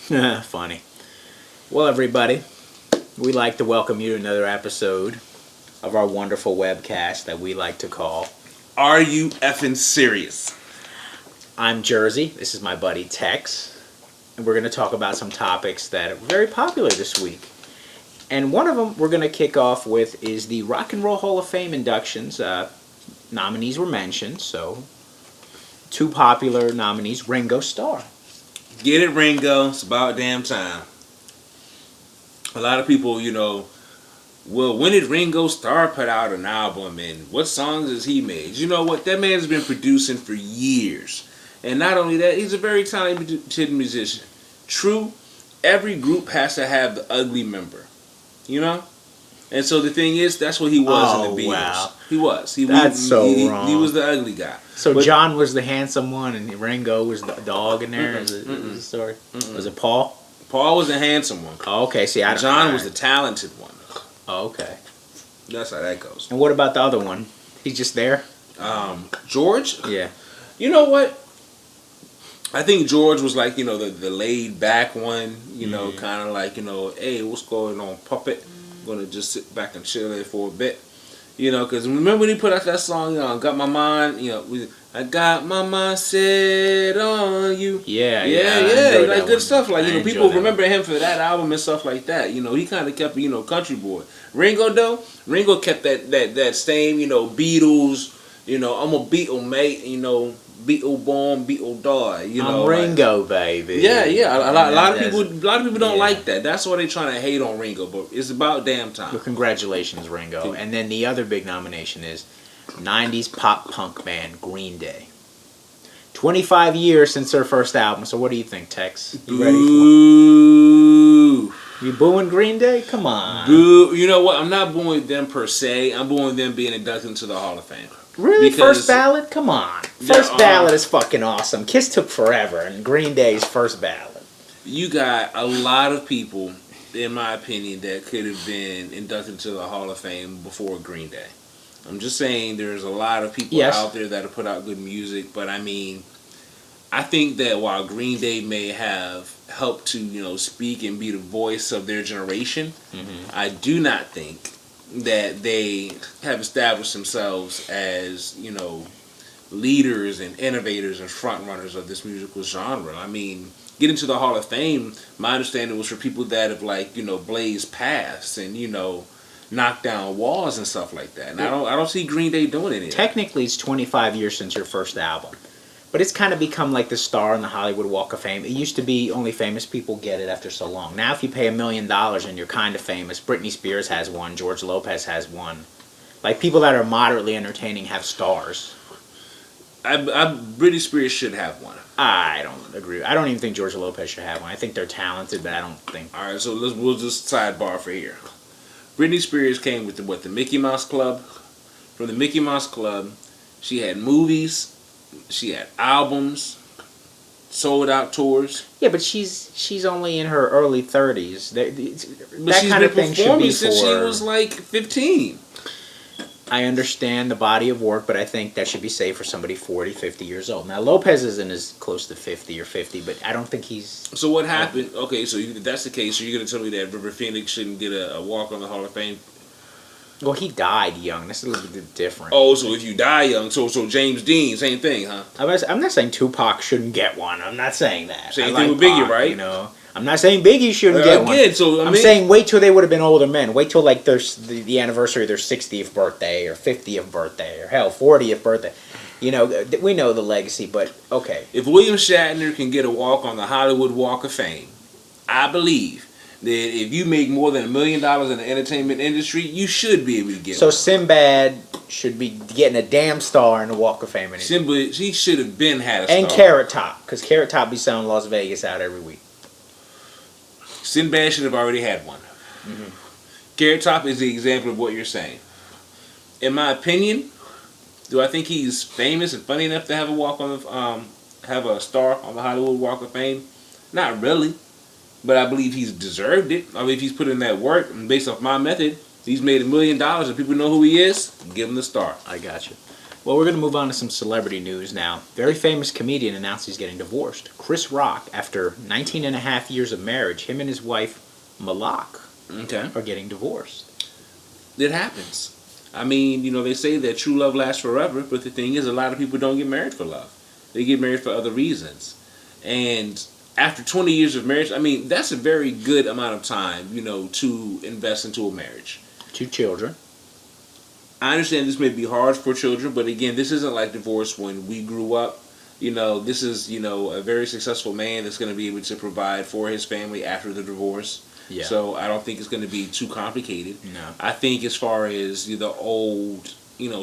Funny. Well, everybody, we'd like to welcome you to another episode of our wonderful webcast that we like to call Are You Effing Serious? I'm Jersey. This is my buddy Tex. And we're going to talk about some topics that are very popular this week. And one of them we're going to kick off with is the Rock and Roll Hall of Fame inductions. Nominees were mentioned, so two popular nominees, Ringo Starr. Get it, Ringo. It's about damn time. A lot of people, well, when did Ringo Starr put out an album and what songs has he made? You know what? That man's been producing for years. And not only that, he's a very talented musician. True, every group has to have the ugly member. You know? And so the thing is, that's what he was in the Beatles. Wow. He was. That's wrong. He was the ugly guy. So John was the handsome one and Ringo was the dog in there? Is the story? Was it Paul? Paul was the handsome one. Oh, okay. See, John was the talented one. Oh, okay. That's how that goes. And what about the other one? He's just there? George? Yeah. You know what? I think George was like, the laid back one, kind of like, hey, what's going on, puppet? I'm going to just sit back and chill there for a bit. Because remember when he put out that song, Got My Mind, I got my mind set on you. Yeah. Like good stuff. Like, people remember him for that album and stuff like that. He kind of kept, country boy. Ringo kept that same, Beatles, I'm a Beatle mate, Beatle born, Beatle die. I'm Ringo, baby. Yeah. A lot of people don't like that. That's why they're trying to hate on Ringo. But it's about damn time. Well, congratulations, Ringo. And then the other big nomination is 90s pop punk band Green Day. 25 years since their first album. So what do you think, Tex? You ready for it? You booing Green Day? Come on. Boo. You know what? I'm not booing them per se. I'm booing them being inducted into the Hall of Fame. Really? First ballad? Come on. First ballad is fucking awesome. Kiss took forever, and Green Day's first ballad. You got a lot of people, in my opinion, that could have been inducted into the Hall of Fame before Green Day. I'm just saying there's a lot of people out there that have put out good music, but I mean, I think that while Green Day may have helped to, speak and be the voice of their generation, I do not think that they have established themselves as, leaders and innovators and front runners of this musical genre. I mean, getting to the Hall of Fame, my understanding was for people that have blazed paths and, knocked down walls and stuff like that. And I don't see Green Day doing anything. Technically, it's 25 years since your first album. But it's kind of become like the star in the Hollywood Walk of Fame. It used to be only famous people get it after so long. Now if you pay $1 million and you're kind of famous, Britney Spears has one, George Lopez has one. Like, people that are moderately entertaining have stars. Britney Spears should have one. I don't agree. I don't even think George Lopez should have one. I think they're talented, but I don't think... All right, so we'll just sidebar for here. Britney Spears came with the Mickey Mouse Club. From the Mickey Mouse Club, she had movies... She had albums, sold out tours. Yeah, but she's only in her early 30s. But she's kind of thing should be since she was like 15. I understand the body of work, but I think that should be saved for somebody 40, 50 years old. Now, Lopez isn't as close to 50 or 50, but I don't think he's... So what happened? Okay, so if that's the case, so you're going to tell me that River Phoenix shouldn't get a walk on the Hall of Fame? Well, he died young. That's a little bit different. Oh, so if you die young, so James Dean, same thing, huh? I'm not saying Tupac shouldn't get one. I'm not saying that. Same thing with Biggie, right? I'm not saying Biggie shouldn't get one. So I'm saying wait till they would have been older men. Wait till like the anniversary of their 60th birthday or 50th birthday or hell 40th birthday. We know the legacy, but okay. If William Shatner can get a walk on the Hollywood Walk of Fame, I believe that if you make more than $1 million in the entertainment industry, you should be able to get one. Sinbad should be getting a damn star in the Walk of Fame. Sinbad, he should have been had a star. And Carrot Top, because Carrot Top be selling Las Vegas out every week. Sinbad should have already had one. Carrot Top is the example of what you're saying. In my opinion, do I think he's famous and funny enough to have have a star on the Hollywood Walk of Fame? Not really. But I believe he's deserved it. I believe he's put in that work. And based off my method, he's made $1 million and people know who he is. Give him the star. I got you. Well, we're going to move on to some celebrity news now. Very famous comedian announced he's getting divorced. Chris Rock, after 19 and a half years of marriage, him and his wife, Malak, are getting divorced. It happens. I mean, they say that true love lasts forever, but the thing is, a lot of people don't get married for love. They get married for other reasons. And after 20 years of marriage, I mean, that's a very good amount of time, to invest into a marriage. 2 children. I understand this may be hard for children, but again, this isn't like divorce when we grew up. This is, a very successful man that's going to be able to provide for his family after the divorce. Yeah. So I don't think it's going to be too complicated. No. I think as far as the old,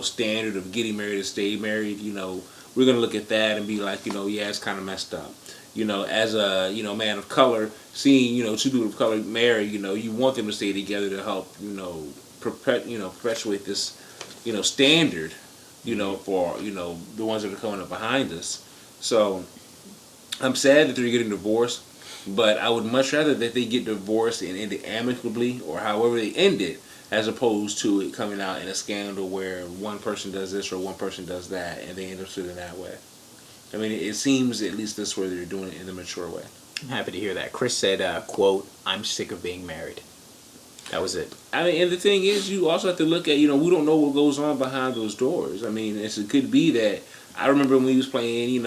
standard of getting married to stay married, we're going to look at that and be like, yeah, it's kind of messed up. As a, man of color, seeing, 2 people of color married, you want them to stay together to help, perpetuate this, standard, for, the ones that are coming up behind us. So I'm sad that they're getting divorced, but I would much rather that they get divorced and end it amicably or however they end it, as opposed to it coming out in a scandal where one person does this or one person does that and they end up sitting that way. I mean, it seems at least this way they're doing it in a mature way. I'm happy to hear that. Chris said, quote, "I'm sick of being married." That was it. I mean, and the thing is, you also have to look at, we don't know what goes on behind those doors. I mean, it could be that, I remember when we was playing,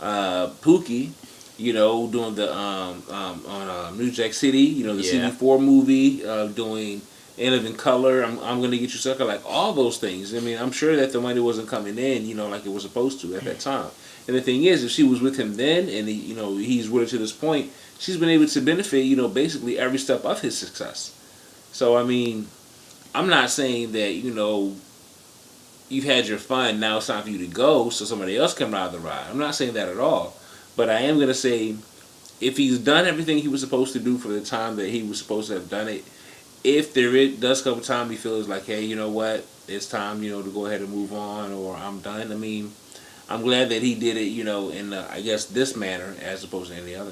Pookie, doing the, on New Jack City, the CD4 movie, doing In Living Color, I'm Gonna Get You Sucker, like all those things. I mean, I'm sure that the money wasn't coming in, like it was supposed to at that time. And the thing is, if she was with him then, and he's with her to this point, she's been able to benefit, basically every step of his success. So I mean, I'm not saying that you've had your fun. Now it's time for you to go, so somebody else can ride the ride. I'm not saying that at all. But I am gonna say, if he's done everything he was supposed to do for the time that he was supposed to have done it, if does come a time he feels like, hey, you know what, it's time, to go ahead and move on, or I'm done. I mean, I'm glad that he did it, in I guess this manner as opposed to any other.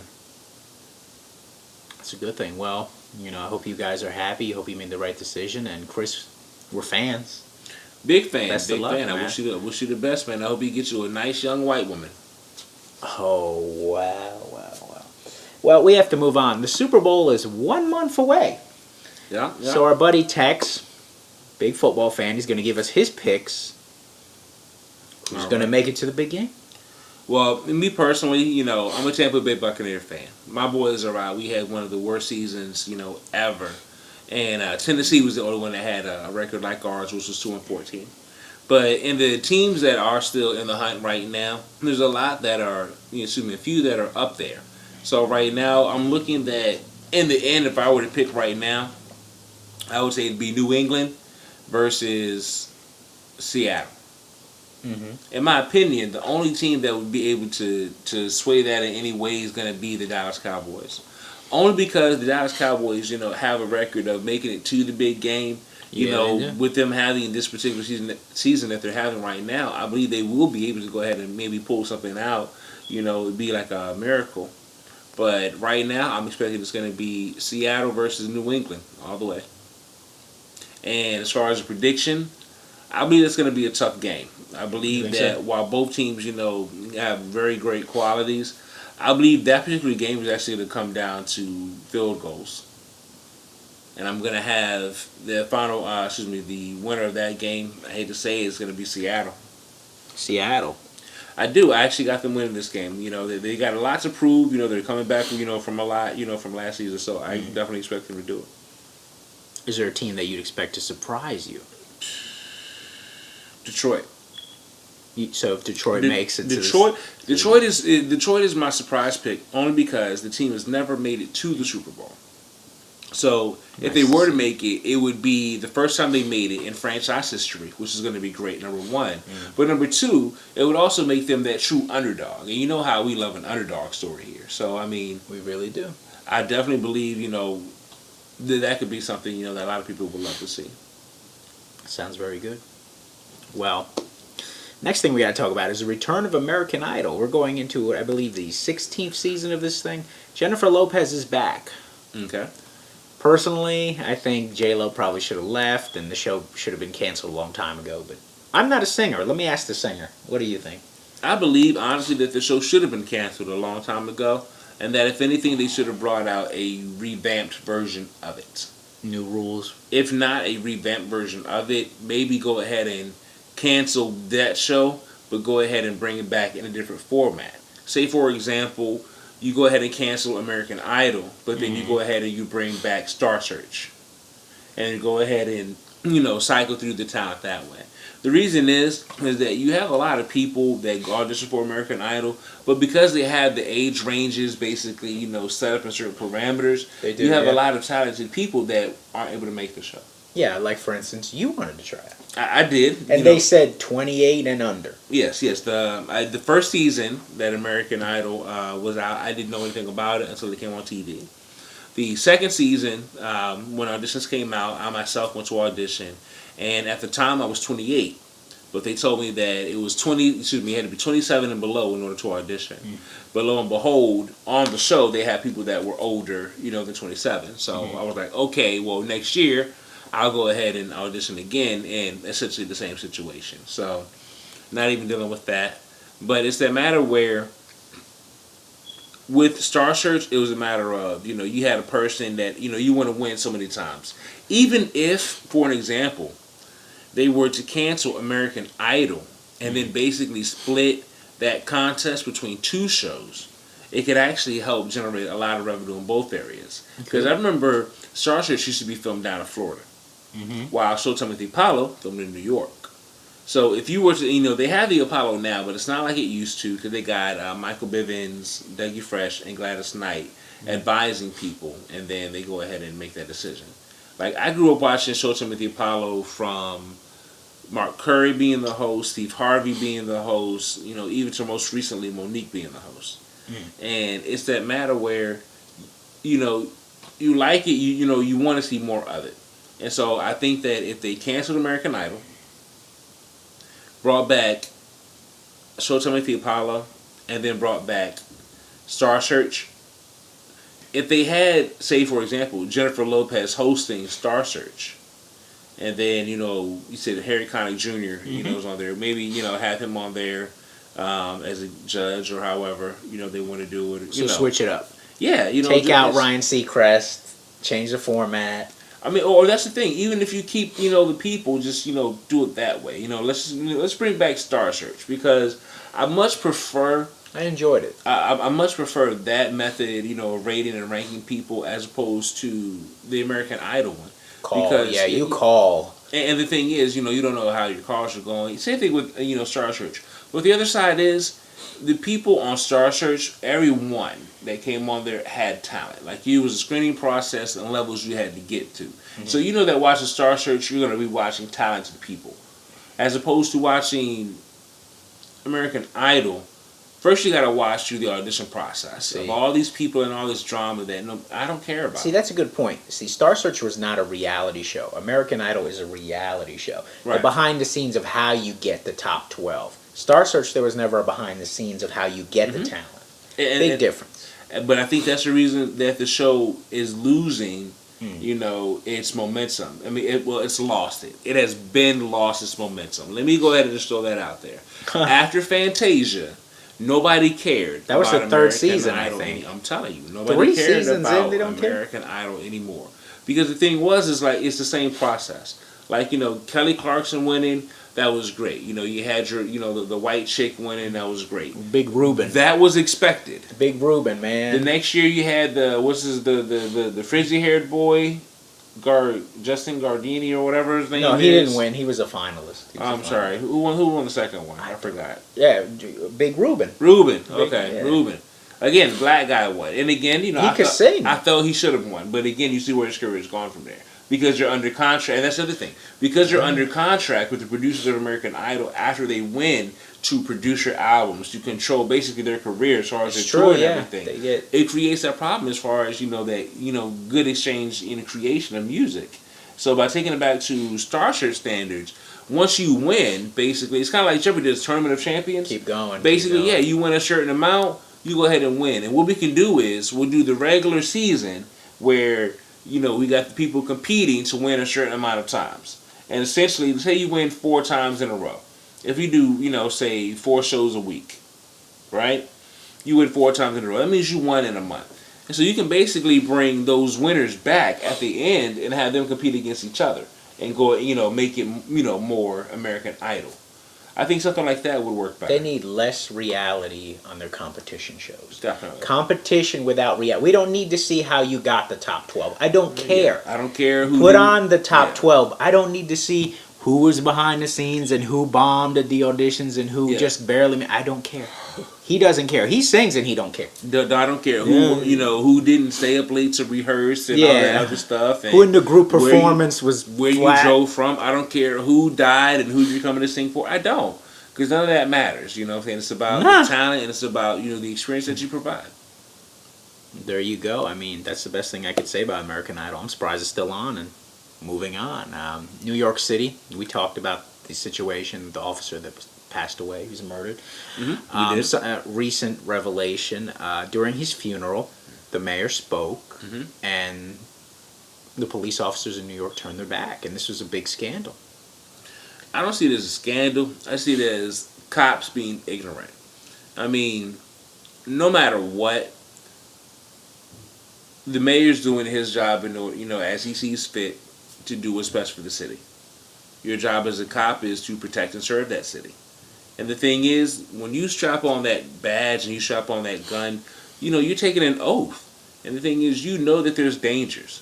That's a good thing. Well, I hope you guys are happy. I hope you made the right decision. And Chris, we're fans. Big fan. Best big of luck, fan. man. I wish you the best, man. I hope you get you a nice young white woman. Oh, wow. Well, we have to move on. The Super Bowl is 1 month away. Yeah. So our buddy Tex, big football fan, he's going to give us his picks. Who's going to make it to the big game? Well, me personally, I'm a Tampa Bay Buccaneer fan. My boys are out. We had one of the worst seasons, ever. And Tennessee was the only one that had a record like ours, which was 2-14. But in the teams that are still in the hunt right now, there's a lot that are, a few that are up there. So right now, I'm looking that in the end, if I were to pick right now, I would say it'd be New England versus Seattle. Mm-hmm. In my opinion, the only team that would be able to sway that in any way is going to be the Dallas Cowboys. Only because the Dallas Cowboys, have a record of making it to the big game. With them having this particular season that they're having right now, I believe they will be able to go ahead and maybe pull something out. It'd be like a miracle. But right now, I'm expecting it's going to be Seattle versus New England all the way. And as far as a prediction, I believe it's going to be a tough game. I believe that while both teams, have very great qualities, I believe that particular game is actually going to come down to field goals. And I'm going to have the the winner of that game, I hate to say it, is going to be Seattle. Seattle. I do. I actually got them winning this game. They got a lot to prove. They're coming back from a lot, from last season. So I definitely expect them to do it. Is there a team that you'd expect to surprise you? Detroit. So if Detroit makes it Detroit is my surprise pick only because the team has never made it to the Super Bowl. So if they were to make it, it would be the first time they made it in franchise history, which is going to be great, number one. But number two, it would also make them that true underdog. And you know how we love an underdog story here. So, I mean... We really do. I definitely believe, that could be something, that a lot of people would love to see. Sounds very good. Well, next thing we got to talk about is the return of American Idol. We're going into, I believe, the 16th season of this thing. Jennifer Lopez is back. Okay. Personally, I think J-Lo probably should have left, and the show should have been canceled a long time ago. But I'm not a singer. Let me ask the singer. What do you think? I believe, honestly, that the show should have been canceled a long time ago, and that if anything, they should have brought out a revamped version of it. New rules. If not a revamped version of it, maybe go ahead and cancel that show, but go ahead and bring it back in a different format. Say, for example, you go ahead and cancel American Idol, but then you go ahead and you bring back Star Search. And you go ahead and, cycle through the talent that way. The reason is that you have a lot of people that audition for American Idol, but because they have the age ranges basically, set up in certain parameters, you have a lot of talented people that aren't able to make the show. Yeah, like for instance, you wanted to try it. I did. And they said 28 and under. Yes. The first season that American Idol was out, I didn't know anything about it until it came on TV. The second season, when auditions came out, I myself went to audition. And at the time, I was 28. But they told me that it was you had to be 27 and below in order to audition. But lo and behold, on the show, they had people that were older, than 27. So I was like, okay, well, next year, I'll go ahead and audition again, and essentially the same situation. So, not even dealing with that. But it's that matter where, with Star Search, it was a matter of, you had a person that, you want to win so many times. Even if, for an example, they were to cancel American Idol and then basically split that contest between two shows, it could actually help generate a lot of revenue in both areas. Because I remember Star Search used to be filmed down in Florida, while Showtime with the Apollo filmed in New York. So if you were to, they have the Apollo now, but it's not like it used to, because they got Michael Bivins, Dougie Fresh, and Gladys Knight advising people, and then they go ahead and make that decision. Like, I grew up watching Showtime with the Apollo from Mark Curry being the host, Steve Harvey being the host, even to most recently Monique being the host. And it's that matter where, you like it, you want to see more of it. And so I think that if they canceled American Idol, brought back Showtime with the Apollo, and then brought back Star Search, if they had, say for example, Jennifer Lopez hosting Star Search, and then, you said Harry Connick Jr., was on there, maybe, have him on there as a judge or however, they want to do it. So switch it up. Yeah, Take out Ryan Seacrest, change the format. I mean, or that's the thing. Even if you keep, the people, just do it that way. Let's bring back Star Search, because I much prefer. I enjoyed it. I much prefer that method, of rating and ranking people as opposed to the American Idol one. You call. And the thing is, you don't know how your calls are going. Same thing with Star Search. But the other side is, the people on Star Search, everyone that came on there had talent. Like, it was a screening process and levels you had to get to. So that watching Star Search, you're going to be watching talented people. As opposed to watching American Idol, first you got to watch through the audition process of all these people and all this drama that I don't care about. See, that's a good point. See, Star Search was not a reality show. American Idol is a reality show. Right. The behind the scenes of how you get the top 12. Star Search, there was never a behind the scenes of how you get the talent. Big difference. But I think that's the reason that the show is losing, its momentum. I mean, it's lost it. It has been lost its momentum. Let me go ahead and just throw that out there. After Fantasia, nobody cared. That was the third season, Idol. I think. I'm telling you, nobody cared about they don't American Idol anymore. Because the thing is like, it's the same process. Like, Kelly Clarkson winning, that was great. You had your, the white chick winning, that was great. Big Ruben. That was expected. Big Ruben, man. The next year you had the frizzy haired boy, Justin Gardini or whatever his name is. No, he didn't win. He was a finalist. I'm sorry. Who won the second one? I forgot. Yeah, Big Ruben. Okay, yeah. Ruben. Again, black guy won. And again, he could sing. I felt he should have won. But again, you see where his career has gone from there. Because you're under contract, and that's the other thing. Because you're under contract with the producers of American Idol after they win to produce your albums, to control basically their career as far as their tour and everything. It creates that problem as far as, good exchange in creation of music. So by taking it back to Star Search standards, once you win, basically, it's kind of like Jeopardy does Tournament of Champions. Keep going. Basically, yeah, you win a certain amount, you go ahead and win. And what we can do is, we'll do the regular season where we got the people competing to win a certain amount of times. And essentially, say you win 4 times in a row. If you do, say 4 shows a week, right? You win 4 times in a row. That means you won in a month. And so you can basically bring those winners back at the end and have them compete against each other and go, make it, more American Idol. I think something like that would work better. They need less reality on their competition shows. Definitely. Competition without reality. We don't need to see how you got the top 12. I don't care. Yeah, I don't care who put on the top 12. I don't need to see who was behind the scenes and who bombed at the auditions and who just barely. I don't care. He doesn't care. He sings and he don't care. I don't care who didn't stay up late to rehearse and all that other stuff. And who in the group performance was where flat. you drove from. I don't care who died and who you're coming to sing for. I don't, because none of that matters. You know what I'm saying? It's about the talent and it's about the experience that you provide. There you go. I mean, that's the best thing I could say about American Idol. I'm surprised it's still on. And moving on, New York City. We talked about the situation, the officer that passed away. He was murdered. Mm-hmm. A recent revelation. During his funeral, the mayor spoke, and the police officers in New York turned their back, and this was a big scandal. I don't see it as a scandal. I see it as cops being ignorant. I mean, no matter what, the mayor's doing his job, as he sees fit to do what's best for the city. Your job as a cop is to protect and serve that city. And the thing is, when you strap on that badge and you strap on that gun, you're taking an oath. And the thing is, that there's dangers.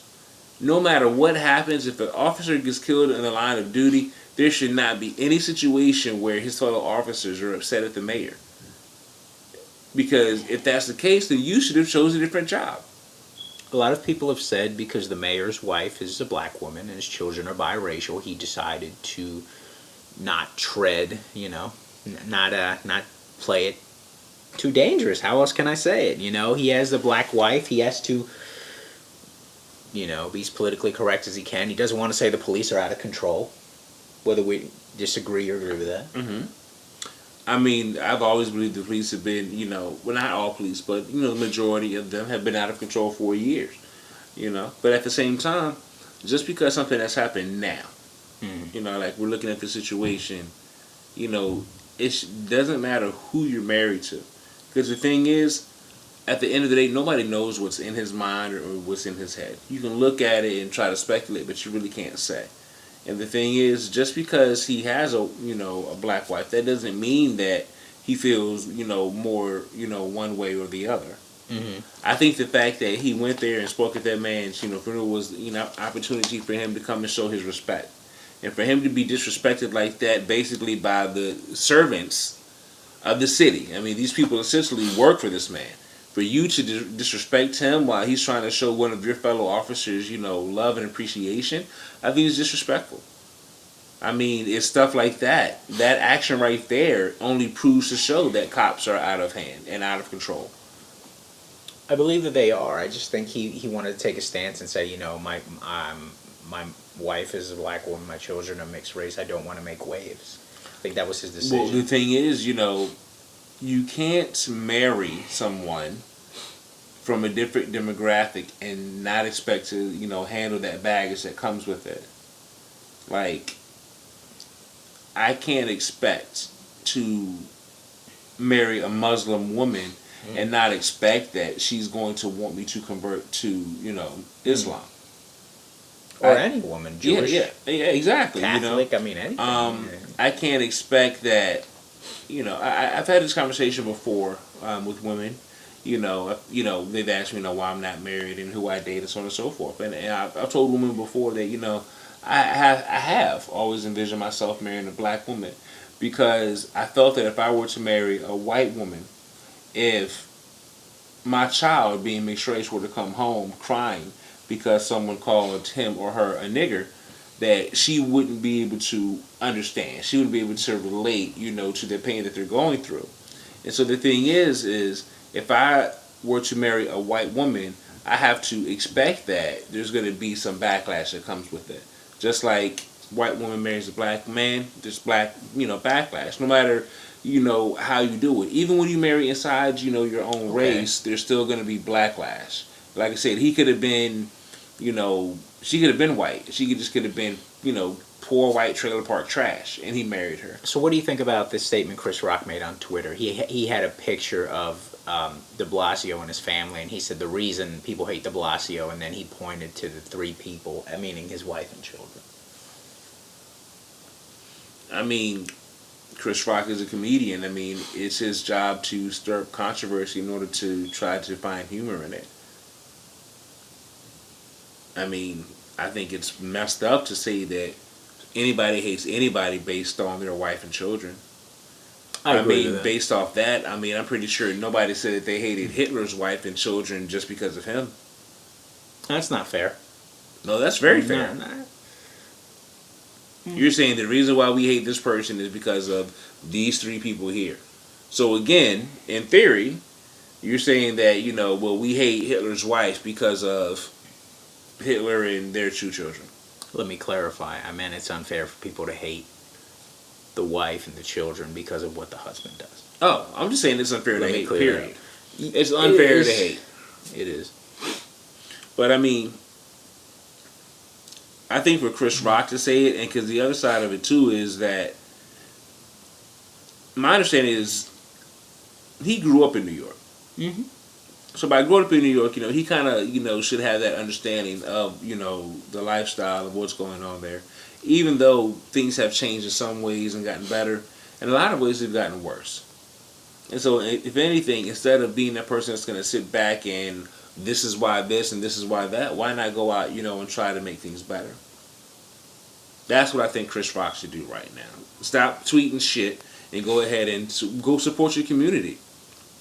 No matter what happens, if an officer gets killed in the line of duty, there should not be any situation where his fellow officers are upset at the mayor. Because if that's the case, then you should have chosen a different job. A lot of people have said because the mayor's wife is a black woman and his children are biracial, he decided to not tread, not play it too dangerous. How else can I say it? He has a black wife. He has to, be as politically correct as he can. He doesn't want to say the police are out of control, whether we disagree or agree with that. Mm-hmm. I mean, I've always believed the police have been, well, not all police, but, the majority of them have been out of control for years, But at the same time, just because something that's happened now, like we're looking at the situation, it doesn't matter who you're married to. Because the thing is, at the end of the day, nobody knows what's in his mind or what's in his head. You can look at it and try to speculate, but you really can't say. And the thing is, just because he has a black wife, that doesn't mean that he feels more one way or the other. Mm-hmm. I think the fact that he went there and spoke at that man's funeral was opportunity for him to come and show his respect, and for him to be disrespected like that, basically by the servants of the city. I mean, these people essentially work for this man. For you to disrespect him while he's trying to show one of your fellow officers, love and appreciation, I think it's disrespectful. I mean, it's stuff like that. That action right there only proves to show that cops are out of hand and out of control. I believe that they are. I just think he wanted to take a stance and say, my wife is a black woman, my children are mixed race, I don't want to make waves. I think that was his decision. Well, the thing is, you can't marry someone from a different demographic and not expect to, handle that baggage that comes with it. Like, I can't expect to marry a Muslim woman and not expect that she's going to want me to convert to, Islam. Or any woman, Jewish. Yeah, exactly. Catholic, anything. I can't expect that. I've had this conversation before with women. They've asked me, why I'm not married and who I date and so on and so forth. And I've told women before that, I have always envisioned myself marrying a black woman because I felt that if I were to marry a white woman, if my child, being mixed race, were to come home crying because someone called him or her a nigger, that she wouldn't be able to understand. She wouldn't be able to relate, to the pain that they're going through. And so the thing is if I were to marry a white woman, I have to expect that there's going to be some backlash that comes with it. Just like white woman marries a black man, there's backlash. No matter, how you do it. Even when you marry inside, your own race, there's still going to be backlash. Like I said, he could have been, she could have been white. She could have been, poor white trailer park trash, and he married her. So what do you think about this statement Chris Rock made on Twitter? He had a picture of de Blasio and his family, and he said the reason people hate de Blasio, and then he pointed to the 3 people, meaning his wife and children. I mean, Chris Rock is a comedian. I mean, it's his job to stir up controversy in order to try to find humor in it. I mean, I think it's messed up to say that anybody hates anybody based on their wife and children. I mean, based off that, I mean, I'm pretty sure nobody said that they hated Hitler's wife and children just because of him. That's not fair. No, that's very fair. No. You're saying the reason why we hate this person is because of these 3 people here. So again, in theory, you're saying that, well, we hate Hitler's wife because of Hitler and their 2 children. Let me clarify. I meant it's unfair for people to hate the wife and the children because of what the husband does. Oh, I'm just saying it's unfair to hate, period. It's unfair to hate. It is. But I mean, I think for Chris Rock to say it, and because the other side of it too is that my understanding is he grew up in New York. Mm-hmm. So by growing up in New York, he kind of, should have that understanding of, the lifestyle of what's going on there. Even though things have changed in some ways and gotten better, in a lot of ways they've gotten worse. And so, if anything, instead of being that person that's going to sit back and this is why this and this is why that, why not go out, and try to make things better? That's what I think Chris Rock should do right now. Stop tweeting shit and go ahead and go support your community.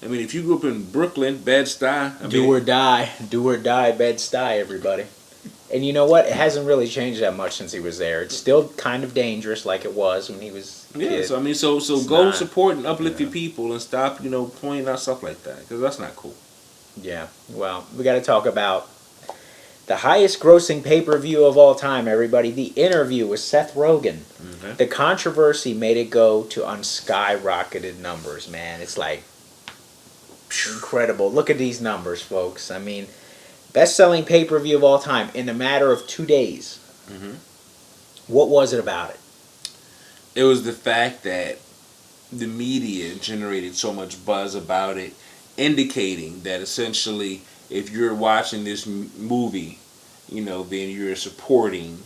I mean, if you grew up in Brooklyn, Bed-Stuy... Do or die, Bed-Stuy, everybody. And you know what? It hasn't really changed that much since he was there. It's still kind of dangerous like it was when he was a kid. So I mean, so go support and uplift your people and stop, pointing out stuff like that, because that's not cool. Yeah, well, we got to talk about the highest grossing pay-per-view of all time, everybody. The Interview with Seth Rogen. Mm-hmm. The controversy made it go to skyrocketed numbers, man. It's like incredible. Look at these numbers, folks. I mean, best-selling pay-per-view of all time in a matter of 2 days. Mm-hmm. What was it about it? It was the fact that the media generated so much buzz about it, indicating that essentially if you're watching this movie, then you're supporting,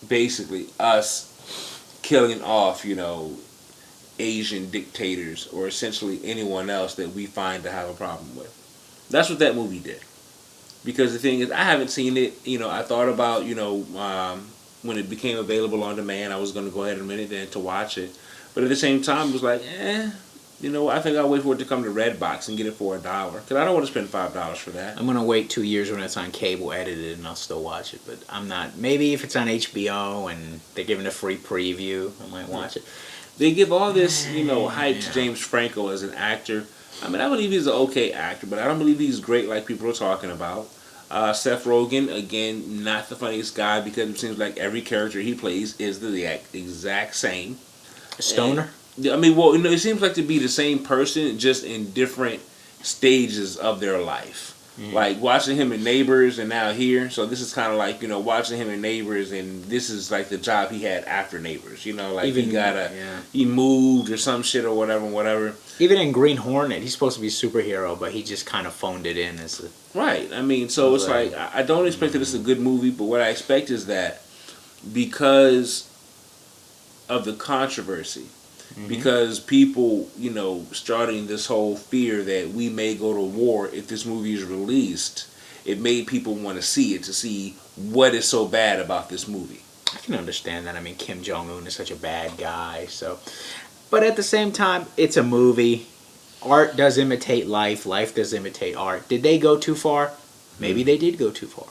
basically us killing off, Asian dictators or essentially anyone else that we find to have a problem with. That's what that movie did. Because the thing is, I haven't seen it. I thought about, when it became available on demand, I was going to go ahead and admit it then to watch it. But at the same time, it was like, I think I'll wait for it to come to Redbox and get it for $1. Because I don't want to spend $5 for that. I'm going to wait 2 years when it's on cable edited and I'll still watch it. But I'm not. Maybe if it's on HBO and they're giving a free preview, I might watch it. They give all this, hype to James Franco as an actor. I mean, I believe he's an okay actor, but I don't believe he's great like people are talking about. Seth Rogen, again, not the funniest guy because it seems like every character he plays is the exact same. Stoner? And, I mean, well, it seems like to be the same person, just in different stages of their life. Mm-hmm. Like watching him in Neighbors and now here. So this is kind of like, watching him in Neighbors and this is like the job he had after Neighbors. Like he moved or some shit or whatever. Even in Green Hornet, he's supposed to be a superhero, but he just kind of phoned it in as a... Right. I mean, so it's like, I don't expect that it's a good movie, but what I expect is that because of the controversy, because people, starting this whole fear that we may go to war if this movie is released, it made people want to see it, to see what is so bad about this movie. I can understand that. I mean, Kim Jong-un is such a bad guy, so... But at the same time, it's a movie. Art does imitate life. Life does imitate art. Did they go too far? Maybe they did go too far.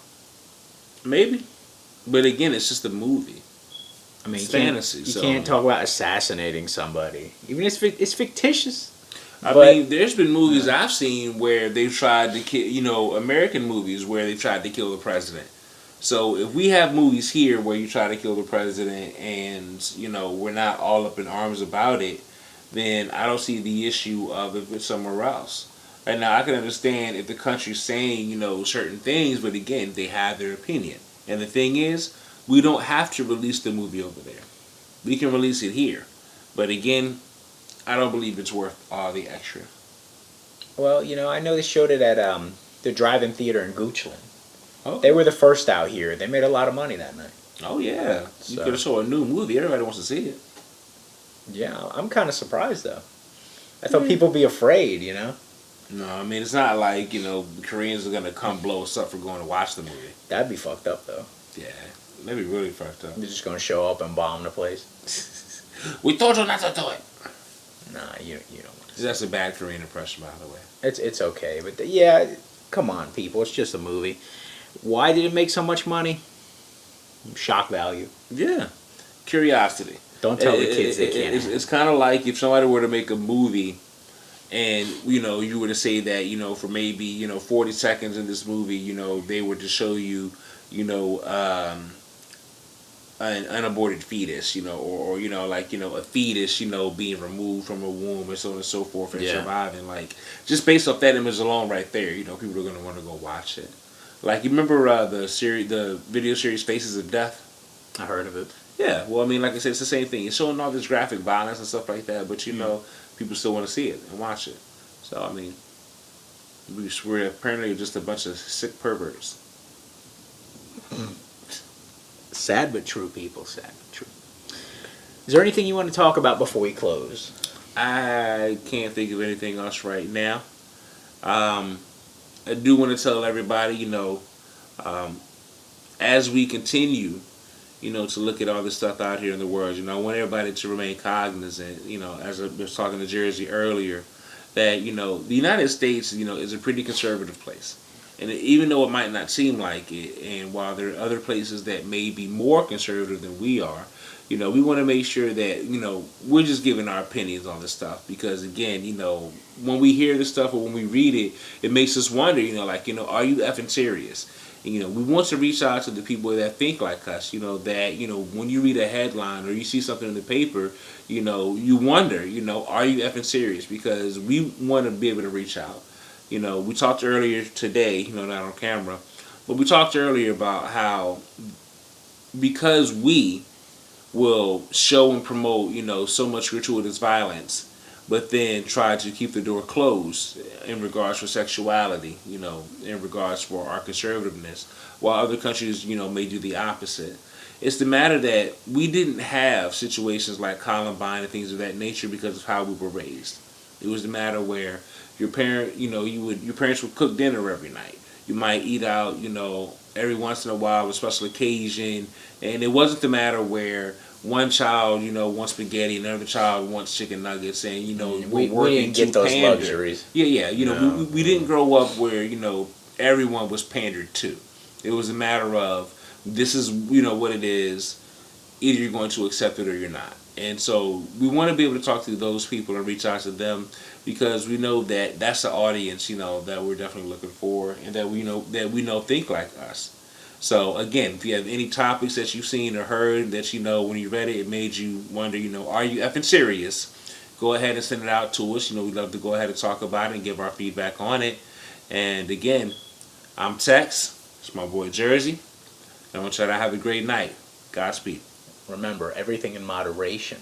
Maybe. But again, it's just a movie. I mean, it's fantasy. You can't talk about assassinating somebody. Even if it's fictitious. I mean, there's been movies I've seen where they've tried to kill, American movies where they tried to kill the president. So if we have movies here where you try to kill the president and, we're not all up in arms about it, then I don't see the issue of if it's somewhere else. And now I can understand if the country's saying, certain things, but again, they have their opinion. And the thing is, we don't have to release the movie over there. We can release it here. But again, I don't believe it's worth all the extra. Well, I know they showed it at the drive-in theater in Goochland. Oh. They were the first out here. They made a lot of money that night. Oh, yeah. You could have shown a new movie. Everybody wants to see it. Yeah, I'm kind of surprised, though. I thought people would be afraid, No, I mean, it's not like, the Koreans are going to come blow us up for going to watch the movie. That'd be fucked up, though. Yeah, that'd be really fucked up. They're just going to show up and bomb the place. We told you not to do it. Nah, you don't want to. That's a bad Korean impression, by the way. It's okay, but yeah, come on, people. It's just a movie. Why did it make so much money? Shock value. Yeah. Curiosity. Don't tell the kids they can't. It's kind of like if somebody were to make a movie and, you were to say that, for maybe, 40 seconds in this movie, they were to show you, an unaborted fetus, or a fetus, being removed from a womb and so on and so forth and surviving. Like, just based off that image alone right there, people are going to want to go watch it. Like, you remember the video series Faces of Death? I heard of it. Yeah, well, I mean, like I said, it's the same thing. It's showing all this graphic violence and stuff like that, but, people still want to see it and watch it. So, I mean, we're apparently just a bunch of sick perverts. Sad but true, people. Sad but true. Is there anything you want to talk about before we close? I can't think of anything else right now. I do want to tell everybody, as we continue, to look at all this stuff out here in the world, I want everybody to remain cognizant, as I was talking to Jersey earlier, that, the United States, is a pretty conservative place. And even though it might not seem like it, and while there are other places that may be more conservative than we are, we want to make sure that, we're just giving our opinions on this stuff. Because, again, when we hear this stuff or when we read it, it makes us wonder, are you effing serious? And, we want to reach out to the people that think like us, that, when you read a headline or you see something in the paper, you wonder, are you effing serious? Because we want to be able to reach out. We talked earlier today, not on camera, but we talked earlier about how because we will show and promote, so much gratuitous violence, but then try to keep the door closed in regards for sexuality, in regards for our conservativeness, while other countries, may do the opposite. It's the matter that we didn't have situations like Columbine and things of that nature because of how we were raised. It was the matter where your parents would cook dinner every night. You might eat out, every once in a while, a special occasion, and it wasn't the matter where one child, wants spaghetti and another child wants chicken nuggets, and we didn't get those luxuries. Yeah. We didn't grow up where everyone was pandered to. It was a matter of this is what it is. Either you're going to accept it or you're not. And so we want to be able to talk to those people and reach out to them because we know that that's the audience, that we're definitely looking for and that we know think like us. So again, if you have any topics that you've seen or heard that when you read it, it made you wonder, are you effing serious? Go ahead and send it out to us. We'd love to go ahead and talk about it and give our feedback on it. And again, I'm Tex. It's my boy Jersey. I want y'all to have a great night. Godspeed. Remember, everything in moderation.